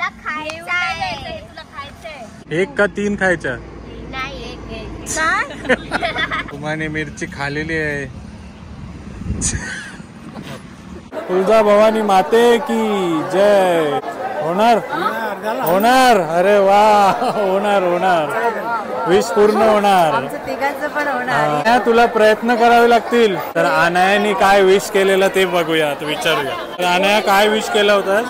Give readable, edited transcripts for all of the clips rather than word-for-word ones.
तुला खायचंय, तुला खायचंय. 1 का 3 खायच्या? नाही, एक. तुम्हाने मिरची खालेली आहे. तुळजा भवानी माते की जय. होणार होणार. अरे वा, होणार होणार. विश पूर्ण होणार. पण होणार. तुला प्रयत्न करावे लागतील. तर अनायाने काय विश केलेलं ते बघूया, विचारूया. तर अनाया काय विश केलं होतं?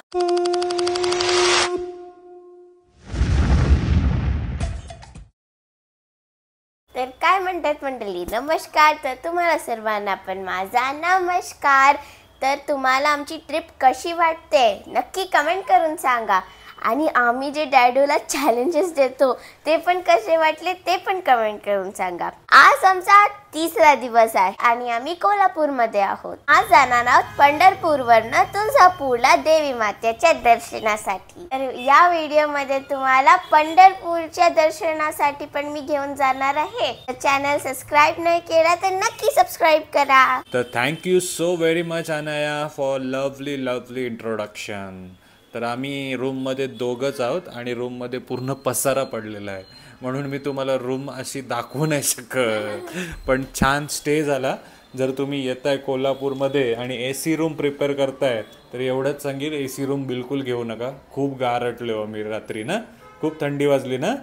तर काय म्हणतात मंडळी, नमस्कार. तर तुम्हाला सर्वांना पण माझा नमस्कार. तर तुम्हाला आमची ट्रिप कशी वाटते नक्की कमेंट करून सांगा. आणि आम्ही जे डॅडूला चॅलेंजेस देतो ते पण कसे वाटले ते पण कमेंट करून सांगा. आज आमचा 3रा दिवस आहे आणि आम्ही कोल्हापूरमध्ये आहोत. आज जाणार आहोत पंढरपूरवरनं तुळजापूरला देवी मातेच्या दर्शनासाठी. तर या व्हिडिओमध्ये तुम्हाला पंढरपूरच्या दर्शनासाठी पण मी घेऊन जाणार आहे. चॅनल सबस्क्राईब नाही केला तर नक्की सबस्क्राईब करा. तर thank you so very much Anaya for lovely introduction. तर आम्ही रूममध्ये दोघंच आहोत आणि रूममध्ये पूर्ण पसारा पडलेला आहे, म्हणून मी तुम्हाला रूम अशी दाखवू नाही शकत. पण छान स्टे झाला. जर तुम्ही येताय कोल्हापूरमध्ये आणि AC रूम प्रिपेअर करताय तर एवढंच सांगेल, AC रूम बिलकुल घेऊ नका. खूप गारटलो आम्ही रात्री ना, खूप थंडी वाजली ना.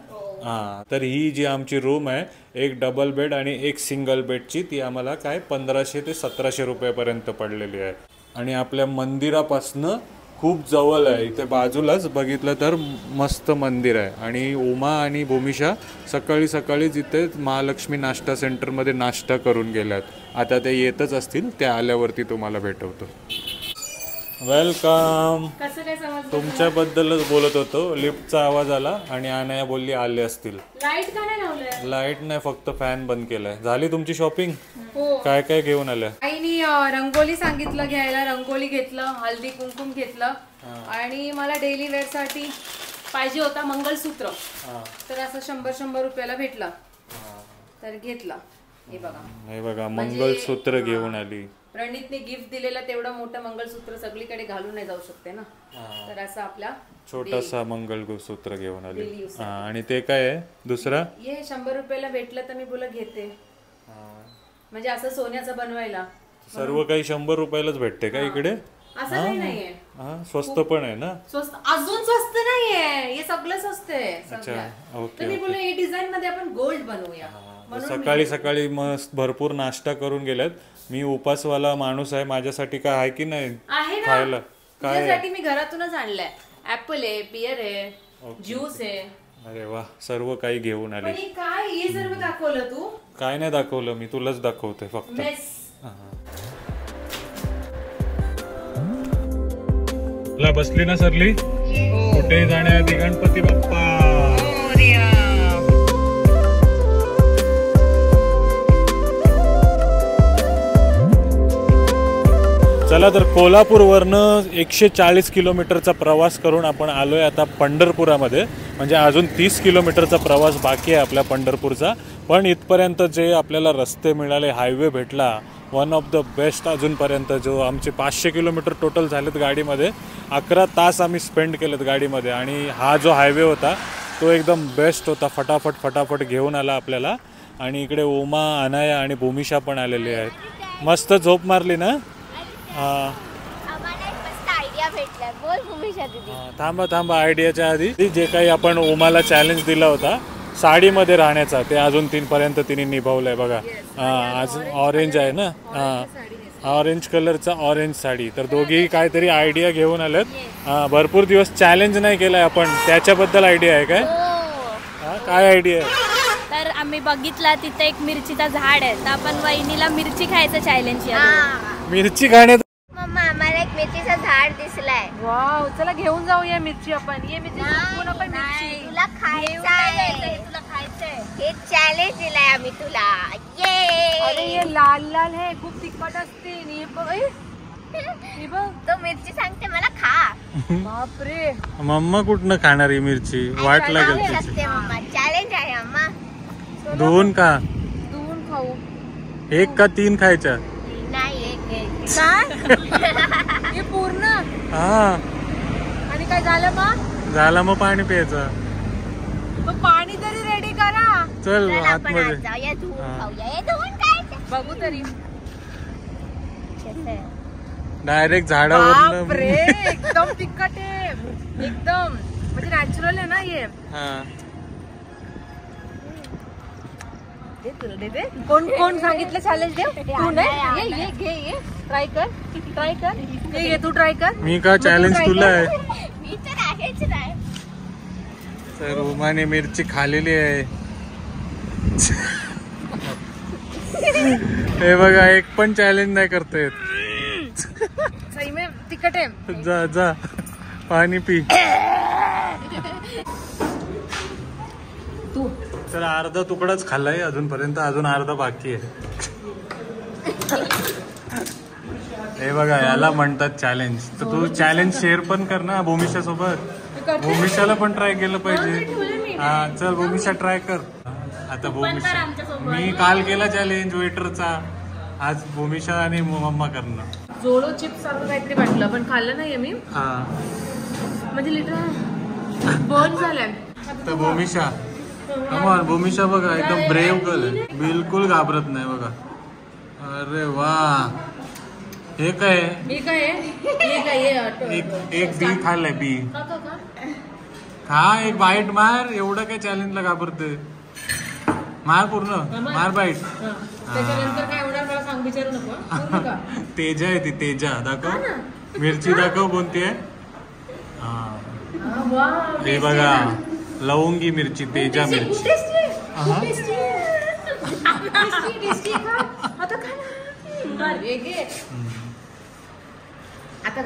हां, तर ही जी आमची रूम आहे, एक डबल बेड आणि एक सिंगल बेडची, ती आम्हाला काय 1500 ते 1700 रुपयापर्यंत पडलेली आहे. आणि आपल्या मंदिरापासनं खूप जवळ आहे. इथे बाजूलाच बघितलं तर मस्त मंदिर आहे. आणि उमा आणि भूमिशा सकाळी सकाळीच इथे महालक्ष्मी नाश्ता सेंटरमध्ये नाश्ता करून गेल्यात. आता ते येतच असतील, ते आल्यावरती तुम्हाला भेटवतो. वेलकम. तुमच्याबद्दलच बोलत होतो. लिफ्टचा आवाज आला आणि अनाया बोलली आले असतील. लाईट का नाही लावलंय? लाईट नाही, फक्त फॅन बंद केलाय. झाली तुमची शॉपिंग? काय काय घेऊन आल्या? आईनी रंगोली सांगितलं घ्यायला, रंगोली घेतलं, हळदी कुंकुम घेतलं आणि मला डेली वेअर साठी पाहिजे होता मंगलसूत्र. तर असं 100 रुपयाला भेटला तर घेतला. हे बघा मंगलसूत्र घेऊन आली. रणजितने गिफ्ट दिलेलं तेवढं मोठं मंगलसूत्र सगळीकडे घालून नाही जाऊ शकते ना, तर असं आपला छोटासा मंगलसूत्र घेऊन आली. आणि ते काय आहे दुसरा? हे 100 रुपयाला भेटलं तर मी बोला घेते, म्हणजे असं सोन्याचं बनवायला. सर्व काही 100 रुपयालाच भेटते का इकडे? असं काही नाहीये. स्वस्त पण आहे ना? स्वस्त अजून स्वस्त नाहीये, हे सगळं स्वस्त आहे. ओके. मी बोललो हे डिझाईन मध्ये आपण गोल्ड बनवूया. सकाळी सकाळी मस्त भरपूर नाश्ता करून गेल्यात. मी उपासवाला माणूस आहे, माझ्यासाठी काय आहे की नाही खायला? काय मी घरातूनच आणलंय. ऍपल आहे, पियर आहे, ज्यूस आहे. अरे वा, सर्व काही घेऊन आले. काय हे सर्व दाखवलं तू? काय नाही दाखवलं, मी तुलाच दाखवते फक्त. तुला बसली ना सरली? कुठे जाण्याआधी गणपती बाप्पा. चला, तर कोल्हापूरवरनं 140 किलोमीटरचा प्रवास करून आपण आलोय आता पंढरपुरामध्ये. म्हणजे अजून 30 किलोमीटरचा प्रवास बाकी आहे आपल्या पंढरपूरचा. पण इथपर्यंत जे आपल्याला रस्ते मिळाले, हायवे भेटला, वन ऑफ द बेस्ट अजूनपर्यंत. जो आमचे 500 किलोमीटर टोटल झालेत गाडीमध्ये. 11 तास आम्ही स्पेंड केलेत गाडीमध्ये. आणि हा जो हायवे होता तो एकदम बेस्ट होता. फटाफट घेऊन आला आपल्याला. आणि इकडे उमा, अनाया आणि भूमिशा पण आलेली आहेत. मस्त झोप मारली ना? थांबा आयडियाच्या आधी जे काही आपण उमाला चॅलेंज दिला होता साडीमध्ये राहण्याचा, ते अजून 3 पर्यंत तिने निभावलंय बघा. आज ऑरेंज आहे ना, ऑरेंज कलरचा ऑरेंज साडी. तर दोघेही काहीतरी आयडिया घेऊन आलेत. भरपूर दिवस चॅलेंज नाही केलाय आपण, त्याच्याबद्दल आयडिया आहे काय? काय आयडिया आहे? तर आम्ही बघितला तिथे एक मिरचीचा झाड आहे, तर आपण वहिनीला मिरची खायचं चॅलेंज केलं. मिरची खाण्यात मम्मा, आम्हाला एक मिरचीचा झाड दिसलाय. वाव, चला घेऊन जाऊया मिरची आपण. ये मिरची संपूर्ण आपण मिरची. तुला खायचंय, तुला खायचंय. हे चॅलेंज दिलाय आम्ही तुला. अरे हे लाल लाल है, खूप तिखट असते. तो मिरची सांगते मला खा. बापरे, मम्मा कुठनं खाणार ही मिरची? वाट लागेल त्याची. चॅलेंज आहे अम्मा. दोन का? दोन खाऊ. 1 का 3 खायच्या? नाही, एक. काय हे पूर्ण? हा. आणि काय झालं मग? झाला मग पाणी प्यायचं. मग पाणी तरी रेडी करा. चल चल आपण आतमध्ये. आज जाऊया धुवून हा. खाऊया. हे धुवून काय ते? बघू तरी. कसं आहे? डायरेक्ट झाडावरनं. बापरे, एकदम तिखट आहे एकदम, म्हणजे नॅचरल आहे ना हे. हा कोण कोण सांगितलं चॅलेंज देव? तू नाही? ये घे, ये ट्राय कर. ये तू ट्राय कर. मी का चॅलेंज तुला आहे. मी तर आहेच नाही. तर उमाने मिरची खालेली आहे. हे बघा एक पण चॅलेंज नाही करता येत. सही में तिखट आहे. जा जा पाणी पी. तू तर अर्धा तुकडाच खाल्लाय अजूनपर्यंत, अजून अर्धा बाकी आहे. हे बघा याला म्हणतात चॅलेंज. तर तू चॅलेंज शेअर पण कर ना भूमिशा सोबत. भूमिशाला पण ट्राय केलं पाहिजे. हा चल भूमिशा ट्राय कर. आता भूमिशा, मी काल केला चॅलेंज वेटरचा, आज भूमिशा आणि मम्मा करणार. जोडो चिप्स सारखं काहीतरी वाटलं, पण खाल्लं नाहीये मी, हा म्हणजे लिटर बर्न झालंय. तर भूमिशा, कमॉन भूमिशा बघा एकदम ब्रेव गर्ल आहे, बिलकुल घाबरत नाही बघा. अरे वा, हे काय हे काय आहे? एक बी खाल्लंय बी. खा एक बाईट मार. एवढं काय चॅलेंजला घाबरते? मार पूर्ण मार बाईट. त्याच्यानंतर काय होणार मला सांग, विचारू नको. तेजा आहे ती, तेजा दाखव. मिरची दाखव कोणती आहे. हा हे बघा लवंगी मिरची, तेजा मिरची.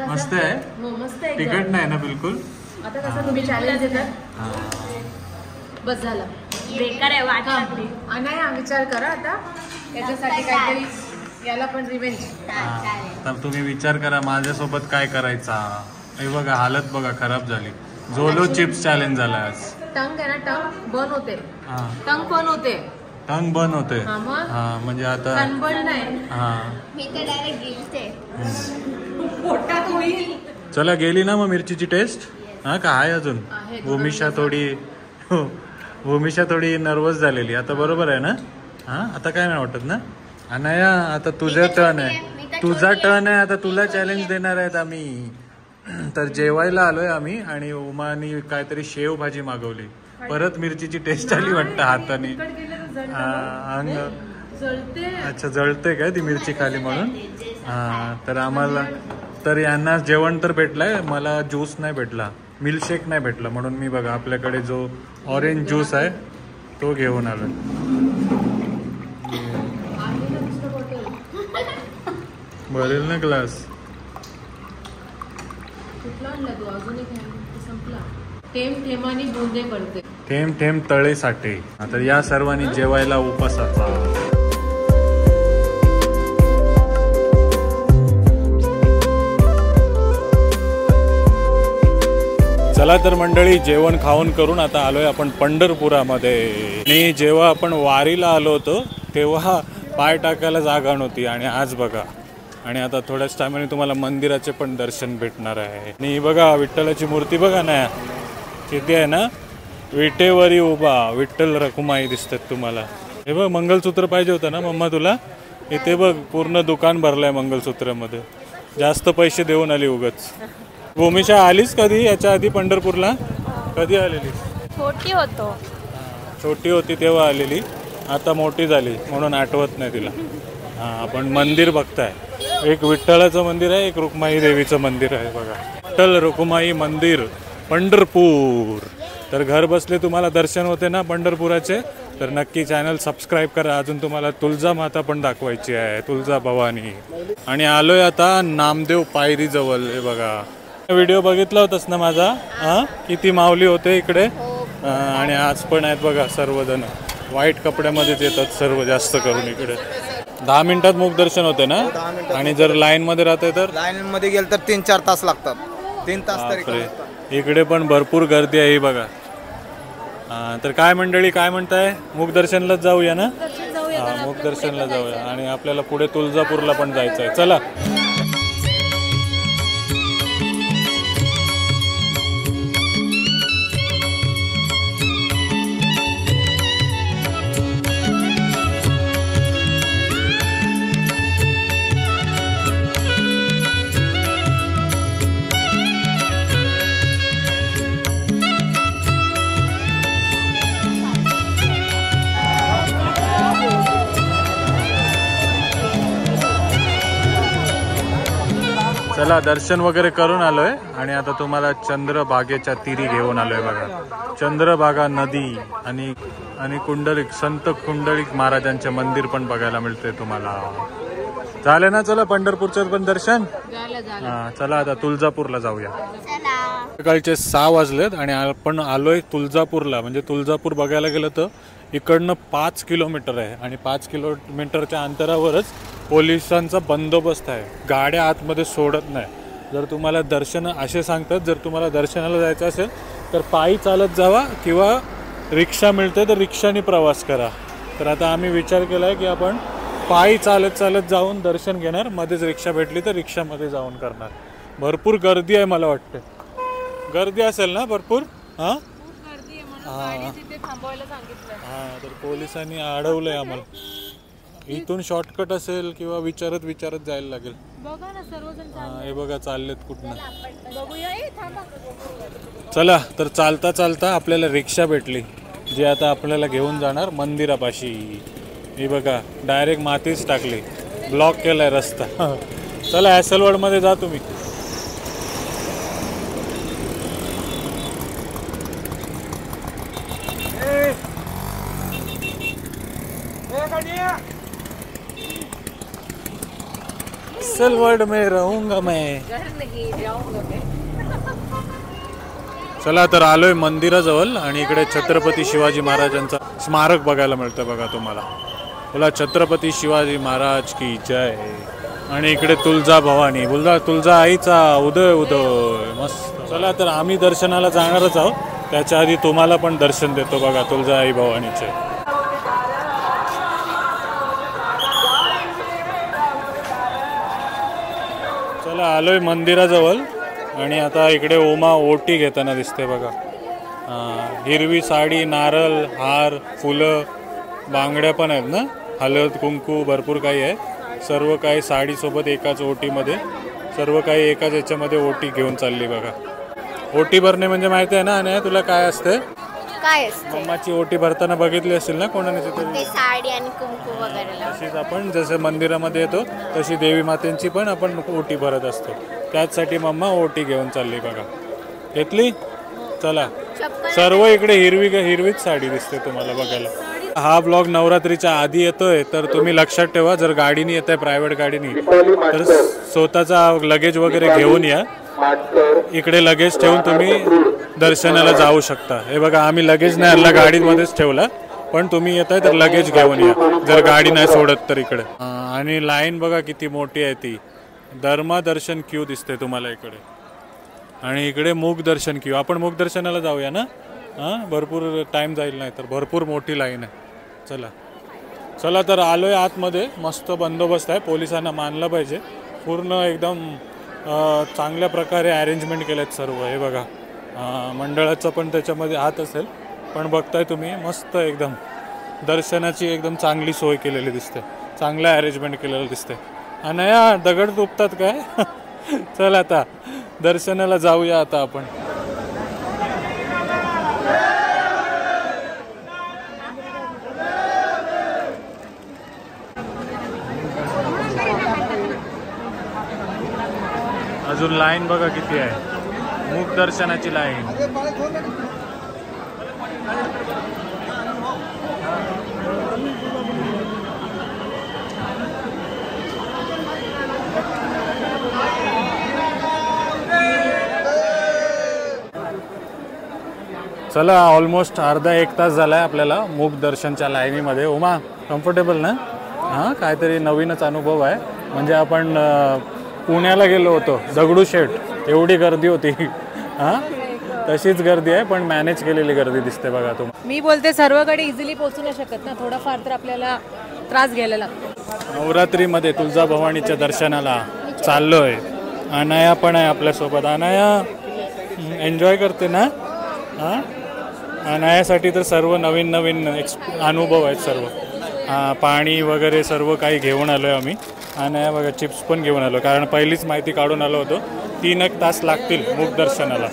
मस्त आहे, मस्त आहे. तिखट नाही ना बिलकुल. आता कसं तुम्ही चॅलेंज देतात, बस झालं. बेकार आहे वाट लागली. नाही हा विचार करा आता याच्यासाठी काहीतरी, याला पण रिवेंज. तर तुम्ही विचार करा माझ्यासोबत काय करायचा. हे बघा हालत बघा खराब झाली. जोलो चिप्स चॅलेंज झाला आज. टंग आहे ना, टंग बन होते. हा टंग पण होते. टंग बंद होते. हा मग? हा म्हणजे आता सनबर्न नाही. हा मी तर डायरेक्ट गिळते. पोटात होईल. चला गेली ना मग मिरचीची टेस्ट. हा का आहे अजून. आहे. भूमिशा थोडी नर्वस झालेली. आता बरोबर आहे ना. हा आता काय नाही वाटत ना. अनाया आता तुझं टर्न आहे, तुझा टर्न आहे. आता तुला चॅलेंज देणार आहेत आम्ही. तर जेवायला आलोय आम्ही आणि उमानी काहीतरी शेव भाजी मागवली. परत मिरचीची टेस्ट आली वाटतं हाताने. अंग जळते. अच्छा जळते काय ती मिरची खाली म्हणून. हा तर आम्हाला, तर यांना जेवण तर भेटलंय, मला ज्यूस नाही भेटला, मिल्कशेक नाही भेटला, म्हणून मी बघा आपल्याकडे जो ऑरेंज ज्यूस आहे तो घेऊन आलोय. भरेल ना ग्लास. कुठला आणला तू? अजून एक संपला. थेंब थेंबानी बोंदे पडते. थेंब थेंब तळे साठे. तर या सर्वांनी जेवायला उपासाचा. चला तर मंडळी जेवण खाऊन करून आता आलोय आपण पंढरपुरामध्ये. आणि जेव्हा आपण वारीला आलो होतो तेव्हा पाय टाकायला जागा नव्हती आणि आज बघा. आणि आता थोड्याच टायमाने तुम्हाला मंदिराचे पण दर्शन भेटणार आहे. आणि बघा विठ्ठलाची मूर्ती बघा ना किती आहे ना. विटेवरी उभा विठ्ठल रखुमाई दिसतात तुम्हाला. हे बघ मंगलसूत्र पाहिजे होतं ना मम्मा तुला. इथे बघ पूर्ण दुकान भरलंय मंगलसूत्रामध्ये. जास्त पैसे देऊन आली उगाच. भूमिशा आलीस कधी याच्या आधी पंढरपूरला? कधी आलेली? छोटी होतो. छोटी होती तेव्हा आलेली, आता मोठी झाली म्हणून आठवत नाही तिला. हां पण मंदिर बघताय. एक विठ्ठलाचं मंदिर आहे, एक रुक्माई देवीचं मंदिर आहे बघा. विठ्ठल रुक्माई मंदिर पंढरपूर. तर घर बसले तुम्हाला दर्शन होते ना पंढरपुराचे, तर नक्की चॅनल सबस्क्राईब करा. अजून तुम्हाला तुळजा माता पण दाखवायची आहे, तुळजा भवानी. आणि आलोय आता नामदेव पायरी जवळ. हे बघा व्हिडिओ बघितला होतास ना माझा. हां किती माऊली होते इकडे. आणि आज पण आहेत बघा सर्वजण. व्हाईट कपड्यामध्येच येतात सर्व जास्त करून इकडे. 10 मिनिटात मुख दर्शन होते ना. आणि जर लाईन मध्ये राहते तर लाईन मध्ये गेलं तर 3-4 तास लागतात. 3 तास तरी. इकडे पण भरपूर गर्दी आहे बघा. तर काय मंडळी काय म्हणताय, मुख दर्शनलाच जाऊया ना. मुख दर्शनला जाऊया. आणि आपल्याला पुढे तुळजापूरला पण जायचं आहे. चला. चला दर्शन वगैरे करून आलोय आणि आता तुम्हाला चंद्रभागेच्या तीरी घेऊन आलोय बघा. चंद्रभागा नदी आणि कुंडलिक संत कुंडलिक महाराजांचे मंदिर पण बघायला मिळते तुम्हाला. झाले ना? चला पंढरपूरचं पण दर्शन. हा चला आता तुळजापूरला जाऊया. सकाळचे 6 वाजलेत आणि आपण आलोय तुळजापूरला. म्हणजे तुळजापूर बघायला गेलं तर इकडनं 5 किलोमीटर आहे आणि 5 किलोमीटरच्या अंतरावरच पोलिसांचा बंदोबस्त आहे. गाड्या आतमध्ये सोडत नाही. जर तुम्हाला दर्शन असे सांगतात, जर तुम्हाला दर्शनाला जायचं असेल तर पायी चालत जावा किंवा रिक्षा मिळते तर रिक्षाने प्रवास करा. तर आता आम्ही विचार केला आहे की आपण पायी चालत चालत जाऊन दर्शन घेणार. मध्येच रिक्षा भेटली तर रिक्षामध्ये जाऊन करणार. भरपूर गर्दी आहे मला वाटते. गर्दी असेल ना भरपूर? हां हां तर पोलिसांनी अडवलंय आम्हाला. इथून शॉर्टकट असेल किंवा विचारत जायला लागेल. हे बघा चाललेत कुठनं. चला तर चालता चालता आपल्याला रिक्षा भेटली जी आता आपल्याला घेऊन जाणार मंदिरापाशी. ही बघा डायरेक्ट मातीच टाकली, ब्लॉक केलाय रस्ता. चला ॲसलवर्ड मध्ये जा तुम्ही. ॲसलवर्ड में रहूंगा मैं. चला तर आलोय मंदिराजवळ आणि इकडे छत्रपती शिवाजी महाराजांचा स्मारक बघायला मिळतं बघा तुम्हाला. बोला छत्रपती शिवाजी महाराज की जय. आणि इकडे तुळजा भवानी, बोलता तुळजा आईचा उदय उदय. मस्त. चला तर आम्ही दर्शनाला जाणारच आहोत. त्याच्या आधी तुम्हाला पण दर्शन देतो बघा तुळजा आई भवानीचे. चला आलोय मंदिराजवळ आणि आता इकडे उमा ओटी घेताना दिसते बघा. हिरवी साडी, नारळ, हार, फुलं, बांगड्या पण आहेत ना, हळद कुंकू भरपूर काही आहे. सर्व काही साडीसोबत एकाच ओटीमध्ये, सर्व काही एकाच याच्यामध्ये ओटी घेऊन चालली बघा. ओटी भरणे म्हणजे माहिती आहे ना आणि तुला काय असते? काय असते? मम्माची ओटी भरताना बघितली असेल ना कोणाने तरी. साडी आणि कुंकू वगैरे. तशीच आपण जसं मंदिरामध्ये येतो तशी देवी मातेंची पण आपण ओटी भरत असतो. त्याचसाठी मम्मा ओटी घेऊन चालली बघा. घेतली? चला. सर्व इकडे हिरवीच साडी दिसते तुम्हाला बघायला. हा ब्लॉग नवरात्रीच्या आधी येतोय तर तुम्ही लक्षात ठेवा. जर गाडीने येत आहे प्रायव्हेट गाडीने तर स्वतःचा लगेज वगैरे घेऊन या. इकडे लगेज ठेवून तुम्ही दर्शनाला जाऊ शकता. हे बघा आम्ही लगेज नाही आणला, गाडीमध्येच ठेवला. पण तुम्ही येताय तर लगेज घेऊन या जर गाडी नाही सोडत तर इकडे. आणि लाईन बघा किती मोठी आहे ती. धर्मा दर्शन क्यू दिसते तुम्हाला इकडे. आणि इकडे मूक दर्शन क्यू. आपण मूक दर्शनाला जाऊया ना. भरपूर टाइम जाईल नाही तर. भरपूर मोठी लाईन आहे. चला चला तर आलोय आतमध्ये. मस्त बंदोबस्त आहे. पोलिसांना मानलं पाहिजे. पूर्ण एकदम चांगल्या प्रकारे अरेंजमेंट केलेत सर्व. हे बघा मंडळाचं पण त्याच्यामध्ये हात असेल. पण बघताय तुम्ही मस्त एकदम दर्शनाची एकदम चांगली सोय केलेली दिसते. चांगलं अरेंजमेंट केलेलं दिसते. अनया दगड तुपतात काय? चला आता दर्शनाला जाऊया आता आपण. अजून लाईन बघा किती आहे. मूक दर्शनाची लाईन. चला ऑलमोस्ट अर्धा 1 तास झालाय आपल्याला मूक दर्शनच्या लाईनीमध्ये. उमा कम्फर्टेबल ना? हां काहीतरी नवीनच अनुभव आहे. म्हणजे आपण पुण्याला गेलो होतो दगडूशेठ, एवढी गर्दी होती. हां तशीच गर्दी आहे पण मॅनेज केलेली गर्दी दिसते बघा तुम्ही. मी बोलते सर्वकडे इझिली पोहोचू नाही शकत ना, थोडाफार तर आपल्याला त्रास घ्यायला लागतो. नवरात्रीमध्ये तुळजाभवानीच्या दर्शनाला चाललोय. अनाया पण आहे आपल्यासोबत. अनाया एन्जॉय करते ना? हां अनायासाठी तर सर्व नवीन नवीन अनुभव आहेत सर्व. पाणी वगैरे सर्व काही घेऊन आलो आहे आम्ही. अनाया बघा चिप्स पण घेऊन आलो कारण पहिलीच माहिती काढून आलो होतो. 3 तास लागतील मूक दर्शनाला.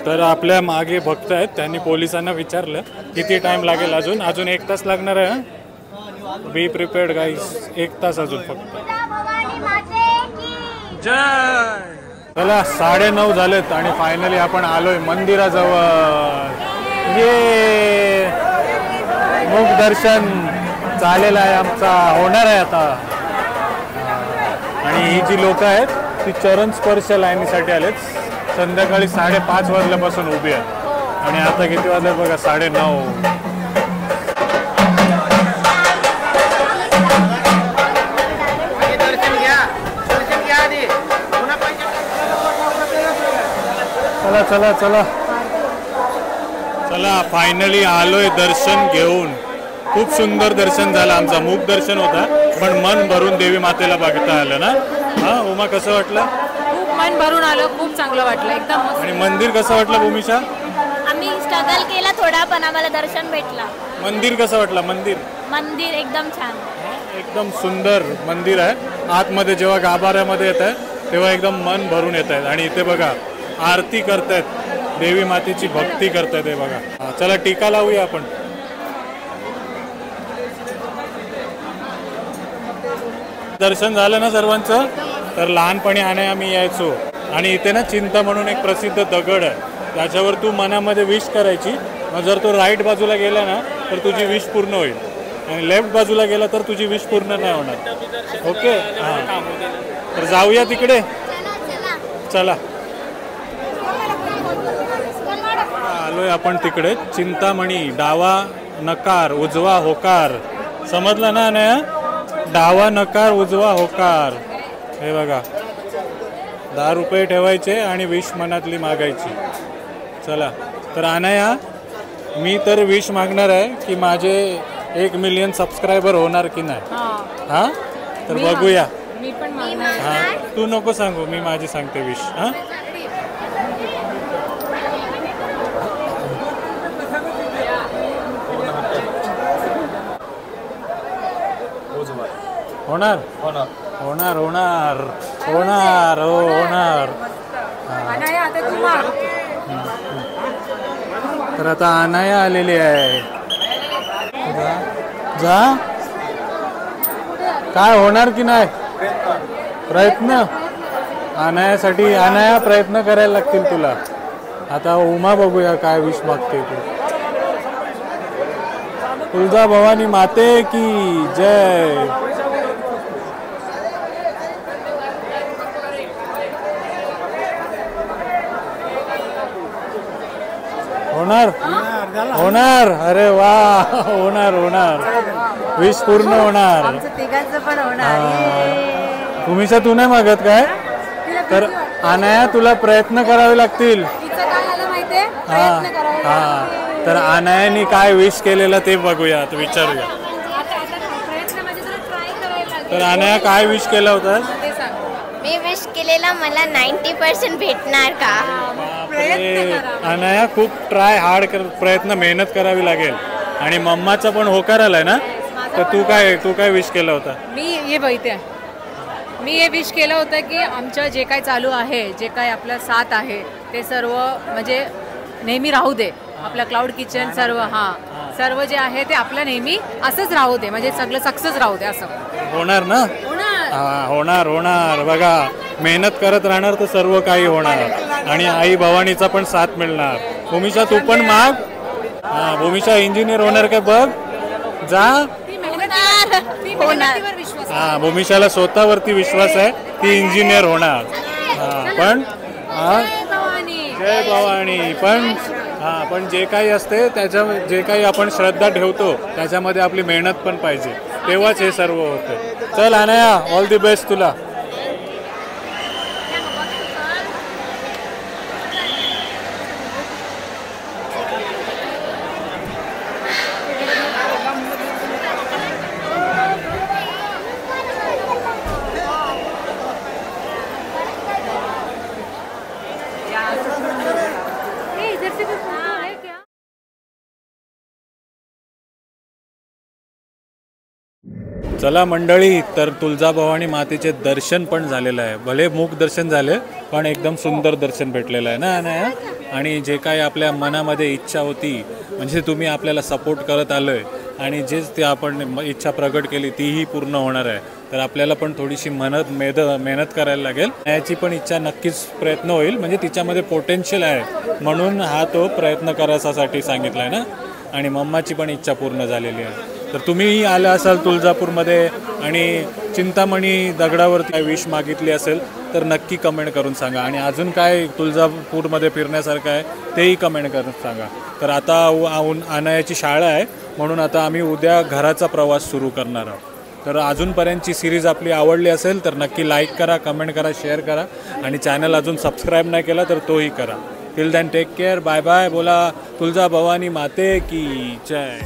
तर आपल्या मागे भक्त आहेत त्यांनी पोलिसांना विचारलं किती टाईम लागेल. अजून 1 तास लागणार आहे. बी प्रिपेअर्ड गाईज. 1 तास अजून फक्त. जय. चला 9:30 झालेत आणि फायनली आपण आलोय मंदिराजवळ. ये मुख दर्शन झालेलं आहे आमचा, होणार आहे आता. आणि ही जी लोक आहेत ती चरण स्पर्श लाईनीसाठी आलेत. संध्याकाळी 5:30 वाजल्यापासून उभी आहेत आणि आता किती वाजले बघा 9:30. चला चला चला चला फायनली आलोय दर्शन घेऊन. खूप सुंदर दर्शन झालं आमचं. मूक दर्शन होता पण मन भरून देवी मातेला बघता आलं ना. हा उमा, कसं वाटलं? खूप मन भरून आलं, खूप चांगलं वाटलं, एकदम मस्त. आणि मंदिर कसं वाटलं भूमिशा? आम्ही स्ट्रगल केला थोडा पण आम्हाला दर्शन भेटला. मंदिर कसं वाटलं? मंदिर एकदम छान, एकदम सुंदर मंदिर आहे. आतमध्ये जेव्हा गाभाऱ्यामध्ये येत आहे तेव्हा एकदम मन भरून येत आहेत. आणि इथे बघा आरती करतायत, देवी मातेची भक्ती करतायत. हे बघा. चला टीका लावूया आपण. दर्शन झालं ना सर्वांचं. तर लहानपणी आम्ही यायचो आणि इथे ना चिंता म्हणून एक प्रसिद्ध दगड आहे, त्याच्यावर तू मनामध्ये विश करायची. मग जर तो राईट बाजूला गेला ना तर तुझी विश पूर्ण होईल आणि लेफ्ट बाजूला गेला तर तुझी विश पूर्ण नाही होणार. ओके, हां. तर जाऊया तिकडे. चला आलोय आपण तिकडे. चिंतामणी, डावा नकार उजवा होकार. समजलं ना अनया? डावा नकार उजवा होकार. हे बघा 10 रुपये ठेवायचे आणि विश मनातली मागायची. चला तर अनया, मी तर विश मागणार आहे की माझे 1 मिलियन सबस्क्रायबर होणार की नाही. हां, तर बघूया. मी पण मागणार. हां, तू नको सांगू, मी माझी सांगते विश. हां, होणार होणार होणार होणार होणार होणार. अनाया, आता तू माग. तर आता अनाया आलेली आहे. जा. काय होणार की नाही? प्रयत्न अनायासाठी. अनाया प्रयत्न करायला लागतील तुला. आता उमा बघूया काय विश मागते तू. तुळजा भवानी माते की जय. होणार होणार. अरे वा, होणार होणार. विश पूर्ण होणार. तिघांचं पण होणार. भूमिशा, तू नाही मागत काय? तर अनाया तुला प्रयत्न करावे लागतील. हा हा. तर अनायाने काय विश केलेलं ते बघूया, विचारूया. तर अनाया काय विश केलं होतं? मी विश केलेला मला 90% भेटणार का? अनाया खूप ट्राय हार्ड प्रयत्न, मेहनत करावी लागेल. आणि मम्माचा पण होकार आलाय ना. तर तू काय विश केलं होतं? मी हे विश केलं होतं की आमचं जे काय चालू आहे, जे काय आपलं साथ आहे ते सर्व म्हणजे नेहमी राहू दे. आपलं क्लाउड किचन सर्व जे आहे ते आपलं नेहमी असंच राहू दे, म्हणजे सगळं सक्सेस राहू दे. असं होणार ना? होणार होणार. बघा, मेहनत करत राहणार तर सर्व काही होणार आणि आई भवानीचा पण साथ मिळणार. भूमिशा, तू पण माग. भूमिशा इंजिनियर होणार का बघ. जा. हा, भूमिशाला स्वतःवरती विश्वास आहे, ती इंजिनियर होणार. पण जय भवानी. पण जे काही असते जे काही आपण श्रद्धा ठेवतो त्याच्यामध्ये आपली मेहनत पण पाहिजे, तेव्हाच हे सर्व होतं. चल अनया, ऑल दी बेस्ट तुला. चला मंडळी, तर तुळजाभवानी मातेचे दर्शन पण झालेलं आहे. भले मूक दर्शन झाले पण एकदम सुंदर दर्शन भेटलेलं आहे ना अनया. आणि जे काही आपल्या मनामध्ये इच्छा होती, म्हणजे तुम्ही आपल्याला सपोर्ट करत आलोय आणि जेच ते आपण इच्छा प्रकट केली तीही पूर्ण होणार आहे. तर आपल्याला पण थोडीशी मेहनत करायला लागेल. याची पण इच्छा नक्कीच प्रयत्न होईल, म्हणजे तिच्यामध्ये पोटेन्शियल आहे म्हणून हा तो प्रयत्न करायसाठी सांगितला आहे ना. आणि मम्माची पण इच्छा पूर्ण झालेली आहे. तर तुम्हीही आला असाल तुळजापूरमध्ये आणि चिंतामणी दगडावरती काय विश मागितली असेल तर नक्की कमेंट करून सांगा. आणि अजून काय तुळजापूरमध्ये फिरण्यासारखं आहे तेही कमेंट करून सांगा. तर आता अनायाची शाळा आहे म्हणून आता आम्ही उद्या घराचा प्रवास सुरू करणार आहोत. तर अजूनपर्यंतची सिरीज आपली आवडली असेल तर नक्की लाईक करा, कमेंट करा, शेअर करा आणि चॅनल अजून सबस्क्राईब नाही केला तर तोही करा. Till then take care, bye bye. बोला तुळजा भवानी माते की जय.